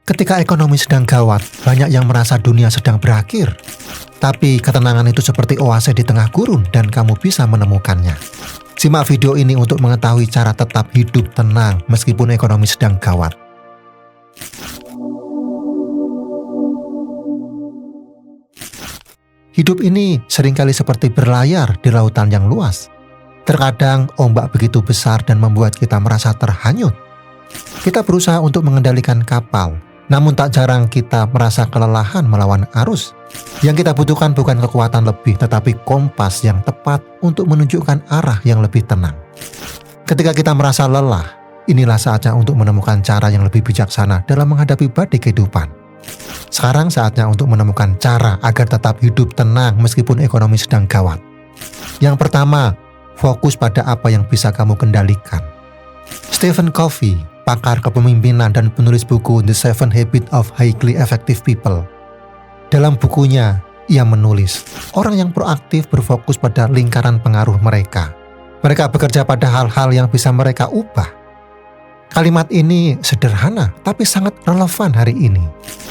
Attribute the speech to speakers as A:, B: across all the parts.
A: Ketika ekonomi sedang gawat, banyak yang merasa dunia sedang berakhir. Tapi ketenangan itu seperti oase di tengah gurun dan kamu bisa menemukannya. Simak video ini untuk mengetahui cara tetap hidup tenang meskipun ekonomi sedang gawat. Hidup ini seringkali seperti berlayar di lautan yang luas. Terkadang ombak begitu besar dan membuat kita merasa terhanyut. Kita berusaha untuk mengendalikan kapal, namun tak jarang kita merasa kelelahan melawan arus. Yang kita butuhkan bukan kekuatan lebih, tetapi kompas yang tepat untuk menunjukkan arah yang lebih tenang. Ketika kita merasa lelah, inilah saatnya untuk menemukan cara yang lebih bijaksana dalam menghadapi badai kehidupan. Sekarang saatnya untuk menemukan cara agar tetap hidup tenang meskipun ekonomi sedang gawat. Yang pertama, fokus pada apa yang bisa kamu kendalikan. Stephen Covey, pakar kepemimpinan dan penulis buku The 7 Habits of Highly Effective People. Dalam bukunya, ia menulis, orang yang proaktif berfokus pada lingkaran pengaruh mereka. Mereka bekerja pada hal-hal yang bisa mereka ubah. Kalimat ini sederhana, tapi sangat relevan hari ini.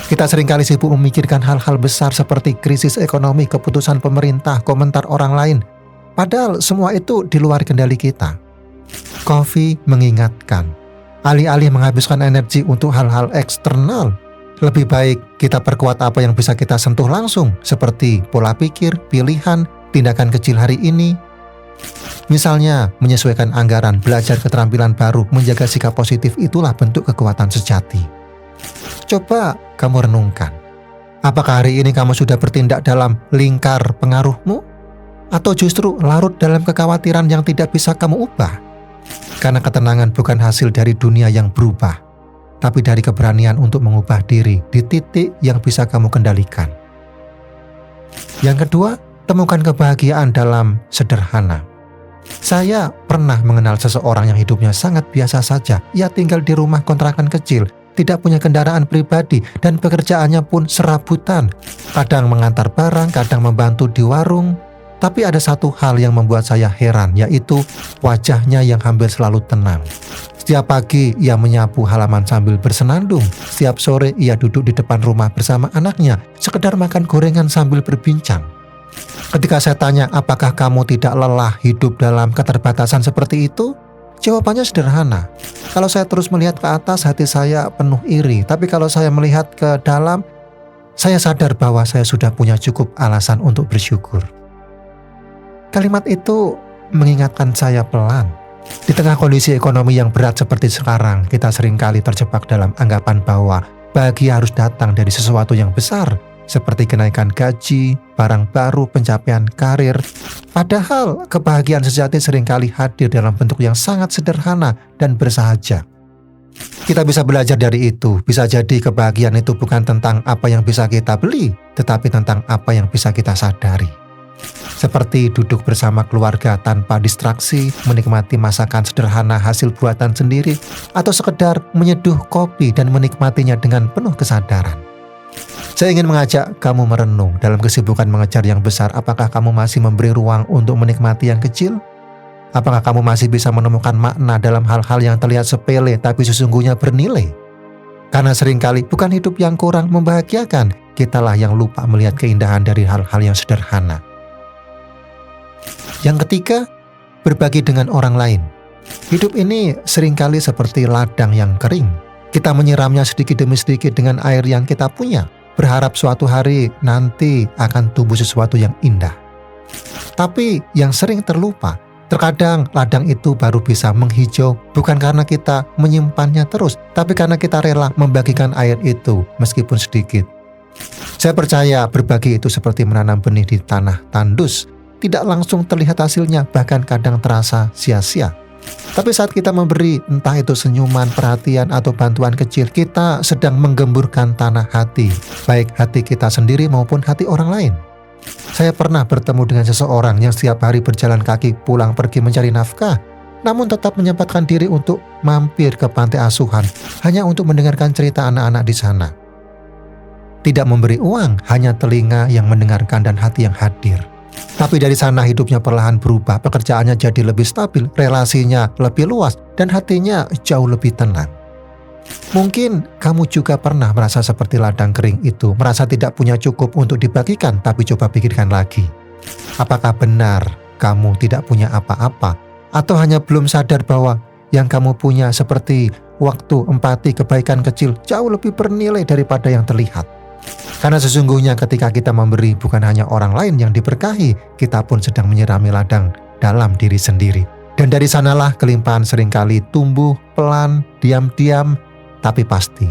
A: Kita seringkali sibuk memikirkan hal-hal besar seperti krisis ekonomi, keputusan pemerintah, komentar orang lain. Padahal semua itu di luar kendali kita. Covey mengingatkan, alih-alih menghabiskan energi untuk hal-hal eksternal, lebih baik kita perkuat apa yang bisa kita sentuh langsung, seperti pola pikir, pilihan, tindakan kecil hari ini. Misalnya, menyesuaikan anggaran, belajar keterampilan baru, menjaga sikap positif, itulah bentuk kekuatan sejati. Coba kamu renungkan, apakah hari ini kamu sudah bertindak dalam lingkar pengaruhmu? Atau justru larut dalam kekhawatiran yang tidak bisa kamu ubah? Karena ketenangan bukan hasil dari dunia yang berubah, tapi dari keberanian untuk mengubah diri di titik yang bisa kamu kendalikan. Yang kedua, temukan kebahagiaan dalam sederhana. Saya pernah mengenal seseorang yang hidupnya sangat biasa saja. Ia tinggal di rumah kontrakan kecil, tidak punya kendaraan pribadi, dan pekerjaannya pun serabutan. Kadang mengantar barang, kadang membantu di warung. Tapi ada satu hal yang membuat saya heran, yaitu wajahnya yang hampir selalu tenang. Setiap pagi ia menyapu halaman sambil bersenandung. Setiap sore ia duduk di depan rumah bersama anaknya, sekedar makan gorengan sambil berbincang. Ketika saya tanya, apakah kamu tidak lelah hidup dalam keterbatasan seperti itu? Jawabannya sederhana. Kalau saya terus melihat ke atas, hati saya penuh iri. Tapi kalau saya melihat ke dalam, saya sadar bahwa saya sudah punya cukup alasan untuk bersyukur. Kalimat itu mengingatkan saya pelan. Di tengah kondisi ekonomi yang berat seperti sekarang, kita seringkali terjebak dalam anggapan bahwa bahagia harus datang dari sesuatu yang besar, seperti kenaikan gaji, barang baru, pencapaian karir. Padahal kebahagiaan sejati seringkali hadir dalam bentuk yang sangat sederhana dan bersahaja. Kita bisa belajar dari itu. Bisa jadi kebahagiaan itu bukan tentang apa yang bisa kita beli, tetapi tentang apa yang bisa kita sadari. Seperti duduk bersama keluarga tanpa distraksi, menikmati masakan sederhana hasil buatan sendiri, atau sekedar menyeduh kopi dan menikmatinya dengan penuh kesadaran. Saya ingin mengajak kamu merenung dalam kesibukan mengejar yang besar. Apakah kamu masih memberi ruang untuk menikmati yang kecil? Apakah kamu masih bisa menemukan makna dalam hal-hal yang terlihat sepele tapi sesungguhnya bernilai? Karena seringkali bukan hidup yang kurang membahagiakan, kitalah yang lupa melihat keindahan dari hal-hal yang sederhana. Yang ketiga, berbagi dengan orang lain. Hidup ini seringkali seperti ladang yang kering. Kita menyiramnya sedikit demi sedikit dengan air yang kita punya, berharap suatu hari nanti akan tumbuh sesuatu yang indah. Tapi yang sering terlupa, terkadang ladang itu baru bisa menghijau bukan karena kita menyimpannya terus, tapi karena kita rela membagikan air itu meskipun sedikit. Saya percaya berbagi itu seperti menanam benih di tanah tandus. Tidak langsung terlihat hasilnya, bahkan kadang terasa sia-sia. Tapi saat kita memberi, entah itu senyuman, perhatian, atau bantuan kecil, kita sedang menggemburkan tanah hati, baik hati kita sendiri maupun hati orang lain. Saya pernah bertemu dengan seseorang yang setiap hari berjalan kaki pulang pergi mencari nafkah, namun tetap menyempatkan diri untuk mampir ke pantai asuhan, hanya untuk mendengarkan cerita anak-anak di sana. Tidak memberi uang, hanya telinga yang mendengarkan dan hati yang hadir. Tapi dari sana hidupnya perlahan berubah, pekerjaannya jadi lebih stabil, relasinya lebih luas, dan hatinya jauh lebih tenang. Mungkin kamu juga pernah merasa seperti ladang kering itu, merasa tidak punya cukup untuk dibagikan, tapi coba pikirkan lagi. Apakah benar kamu tidak punya apa-apa? Atau hanya belum sadar bahwa yang kamu punya seperti waktu, empati, kebaikan kecil jauh lebih bernilai daripada yang terlihat? Karena sesungguhnya ketika kita memberi, bukan hanya orang lain yang diberkahi, kita pun sedang menyirami ladang dalam diri sendiri. Dan dari sanalah kelimpahan seringkali tumbuh pelan, diam-diam, tapi pasti.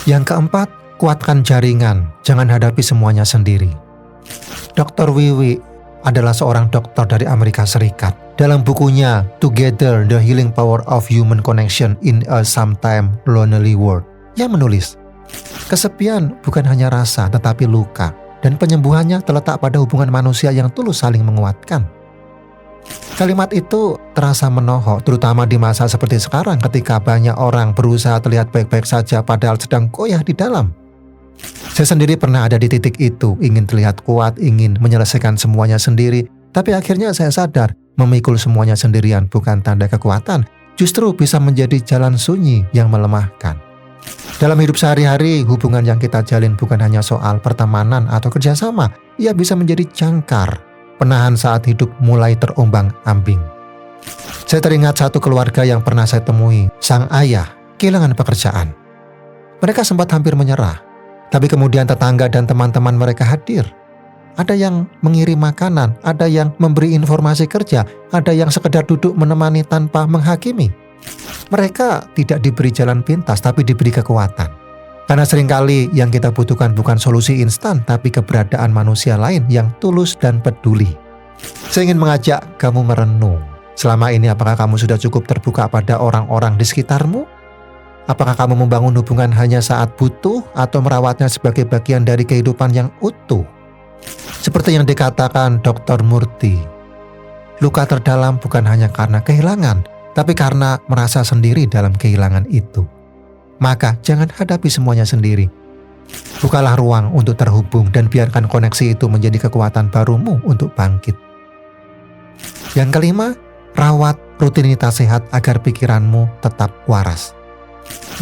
A: Yang keempat, kuatkan jaringan, jangan hadapi semuanya sendiri. Dr. Wiwi adalah seorang dokter dari Amerika Serikat. Dalam bukunya Together, The Healing Power of Human Connection in a Sometimes Lonely World, ia menulis, kesepian bukan hanya rasa tetapi luka, dan penyembuhannya terletak pada hubungan manusia yang tulus saling menguatkan. Kalimat itu terasa menohok, terutama di masa seperti sekarang ketika banyak orang berusaha terlihat baik-baik saja padahal sedang goyah di dalam. Saya sendiri pernah ada di titik itu, ingin terlihat kuat, ingin menyelesaikan semuanya sendiri, tapi akhirnya saya sadar memikul semuanya sendirian bukan tanda kekuatan, justru bisa menjadi jalan sunyi yang melemahkan. Dalam hidup sehari-hari, hubungan yang kita jalin bukan hanya soal pertemanan atau kerjasama, ia bisa menjadi jangkar, penahan saat hidup mulai terombang-ambing. Saya teringat satu keluarga yang pernah saya temui, sang ayah kehilangan pekerjaan. Mereka sempat hampir menyerah, tapi kemudian tetangga dan teman-teman mereka hadir. Ada yang mengirim makanan, ada yang memberi informasi kerja, ada yang sekedar duduk menemani tanpa menghakimi. Mereka tidak diberi jalan pintas, tapi diberi kekuatan. Karena seringkali yang kita butuhkan bukan solusi instan, tapi keberadaan manusia lain yang tulus dan peduli. Saya ingin mengajak kamu merenung. Selama ini apakah kamu sudah cukup terbuka pada orang-orang di sekitarmu? Apakah kamu membangun hubungan hanya saat butuh atau merawatnya sebagai bagian dari kehidupan yang utuh? Seperti yang dikatakan Dr. Murti, luka terdalam bukan hanya karena kehilangan, tapi karena merasa sendiri dalam kehilangan itu. Maka jangan hadapi semuanya sendiri. Bukalah ruang untuk terhubung dan biarkan koneksi itu menjadi kekuatan barumu untuk bangkit. Yang kelima, rawat rutinitas sehat agar pikiranmu tetap waras.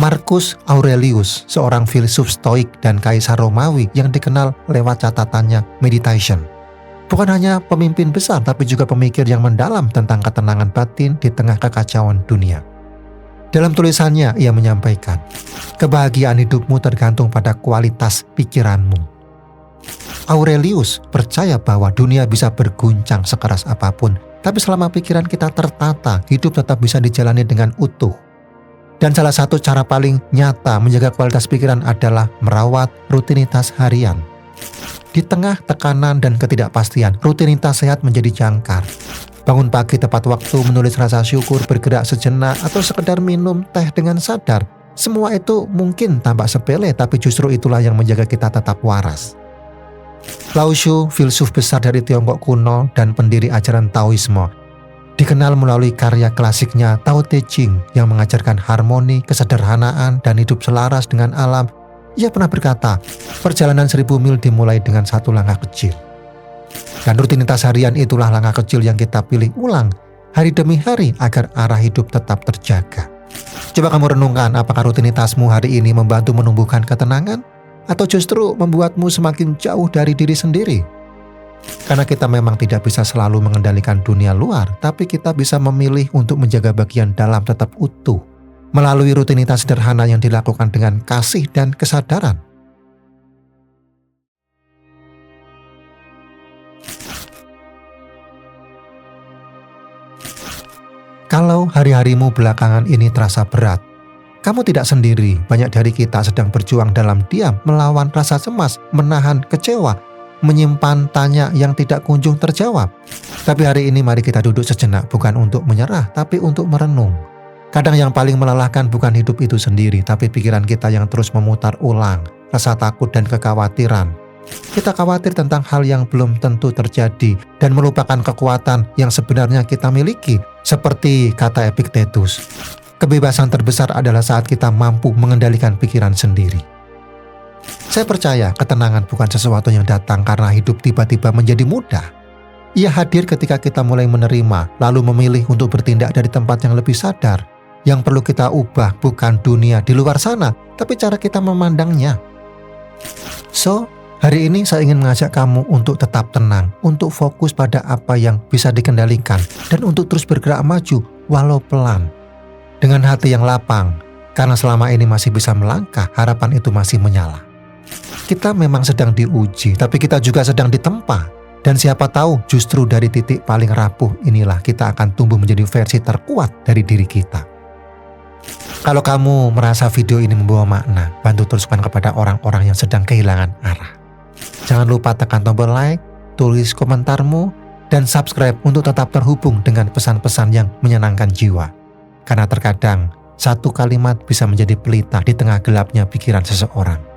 A: Marcus Aurelius, seorang filsuf stoik dan kaisar Romawi yang dikenal lewat catatannya Meditation, bukan hanya pemimpin besar tapi juga pemikir yang mendalam tentang ketenangan batin di tengah kekacauan dunia. Dalam tulisannya, ia menyampaikan, kebahagiaan hidupmu tergantung pada kualitas pikiranmu. Aurelius percaya bahwa dunia bisa berguncang sekeras apapun, tapi selama pikiran kita tertata, hidup tetap bisa dijalani dengan utuh. Dan salah satu cara paling nyata menjaga kualitas pikiran adalah merawat rutinitas harian. Di tengah tekanan dan ketidakpastian, rutinitas sehat menjadi jangkar. Bangun pagi tepat waktu, menulis rasa syukur, bergerak sejenak, atau sekedar minum teh dengan sadar. Semua itu mungkin tampak sepele, tapi justru itulah yang menjaga kita tetap waras. Lao Tzu, filsuf besar dari Tiongkok kuno dan pendiri ajaran Taoisme, dikenal melalui karya klasiknya Tao Te Ching yang mengajarkan harmoni, kesederhanaan, dan hidup selaras dengan alam. Ia pernah berkata, perjalanan 1000 mil dimulai dengan satu langkah kecil. Dan rutinitas harian itulah langkah kecil yang kita pilih ulang hari demi hari agar arah hidup tetap terjaga. Coba kamu renungkan, apakah rutinitasmu hari ini membantu menumbuhkan ketenangan atau justru membuatmu semakin jauh dari diri sendiri? Karena kita memang tidak bisa selalu mengendalikan dunia luar, tapi kita bisa memilih untuk menjaga bagian dalam tetap utuh melalui rutinitas sederhana yang dilakukan dengan kasih dan kesadaran. Kalau hari-harimu belakangan ini terasa berat, kamu tidak sendiri. Banyak dari kita sedang berjuang dalam diam, melawan rasa cemas, menahan kecewa, menyimpan tanya yang tidak kunjung terjawab. Tapi hari ini mari kita duduk sejenak, bukan untuk menyerah, tapi untuk merenung. Kadang yang paling melelahkan bukan hidup itu sendiri, tapi pikiran kita yang terus memutar ulang, rasa takut dan kekhawatiran. Kita khawatir tentang hal yang belum tentu terjadi dan melupakan kekuatan yang sebenarnya kita miliki. Seperti kata Epictetus, kebebasan terbesar adalah saat kita mampu mengendalikan pikiran sendiri. Saya percaya ketenangan bukan sesuatu yang datang karena hidup tiba-tiba menjadi mudah. Ia hadir ketika kita mulai menerima, lalu memilih untuk bertindak dari tempat yang lebih sadar. Yang perlu kita ubah bukan dunia di luar sana, tapi cara kita memandangnya. So, hari ini saya ingin mengajak kamu untuk tetap tenang, untuk fokus pada apa yang bisa dikendalikan, dan untuk terus bergerak maju walau pelan. Dengan hati yang lapang, karena selama ini masih bisa melangkah, harapan itu masih menyala. Kita memang sedang diuji, tapi kita juga sedang ditempa. Dan siapa tahu justru dari titik paling rapuh inilah kita akan tumbuh menjadi versi terkuat dari diri kita. Kalau kamu merasa video ini membawa makna, bantu teruskan kepada orang-orang yang sedang kehilangan arah. Jangan lupa tekan tombol like, tulis komentarmu, dan subscribe untuk tetap terhubung dengan pesan-pesan yang menyenangkan jiwa. Karena terkadang, satu kalimat bisa menjadi pelita di tengah gelapnya pikiran seseorang.